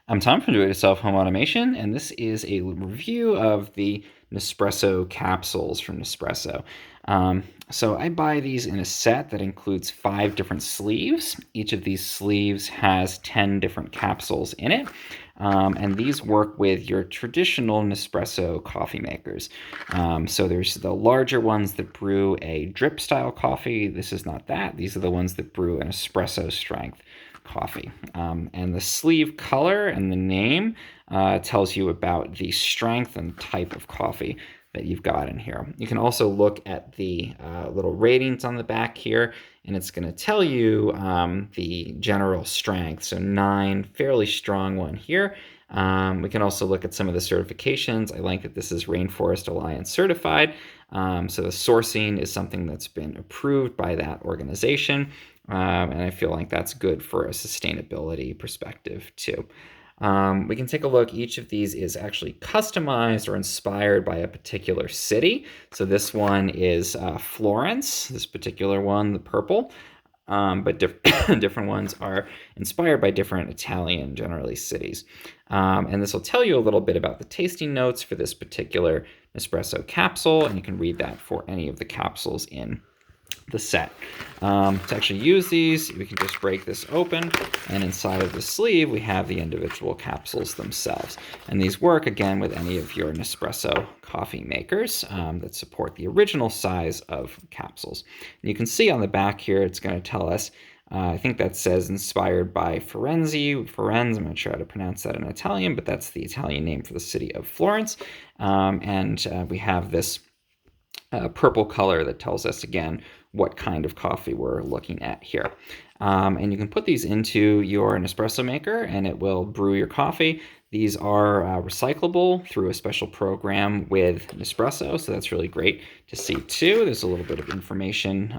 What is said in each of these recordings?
I'm Tom from Do-It-Yourself Home Automation, and this is a review of the Nespresso capsules from Nespresso. So I buy these in a set that includes 5 different sleeves. Each of these sleeves has 10 different capsules in it. And these work with your traditional Nespresso coffee makers. So there's the larger ones that brew a drip style coffee. This is not that. These are the ones that brew an espresso strength coffee. And the sleeve color and the name tells you about the strength and type of coffee that you've got in here. You can also look at the little ratings on the back here, and it's going to tell you the general strength. So 9, fairly strong one here. We can also look at some of the certifications. I like that this is Rainforest Alliance certified. So the sourcing is something that's been approved by that organization. And I feel like that's good for a sustainability perspective too. We can take a look. Each of these is actually customized or inspired by a particular city. So this one is Florence, this particular one, the purple. But different ones are inspired by different Italian, generally, cities. And this will tell you a little bit about the tasting notes for this particular Nespresso capsule, and you can read that for any of the capsules in the set. To actually use these, we can just break this open, and inside of the sleeve we have the individual capsules themselves. And these work again with any of your Nespresso coffee makers that support the original size of capsules. And you can see on the back here it's going to tell us, I think that says inspired by Firenze. I'm not sure how to pronounce that in Italian, but that's the Italian name for the city of Florence. And we have this purple color that tells us again what kind of coffee we're looking at here. And you can put these into your Nespresso maker and it will brew your coffee. These are recyclable through a special program with Nespresso, so that's really great to see too. There's a little bit of information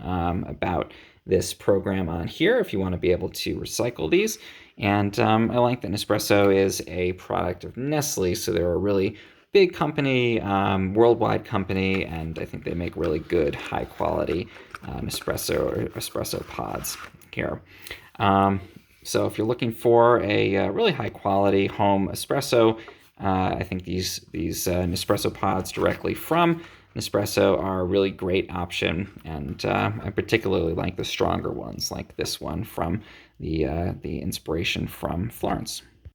about this program on here if you want to be able to recycle these. And I like that Nespresso is a product of Nestle, so they're a really big company, worldwide company, and I think they make really good, high quality Nespresso or espresso pods here. So if you're looking for a really high quality home espresso, I think these Nespresso pods directly from Nespresso are a really great option, and I particularly like the stronger ones, like this one from the inspiration from Florence.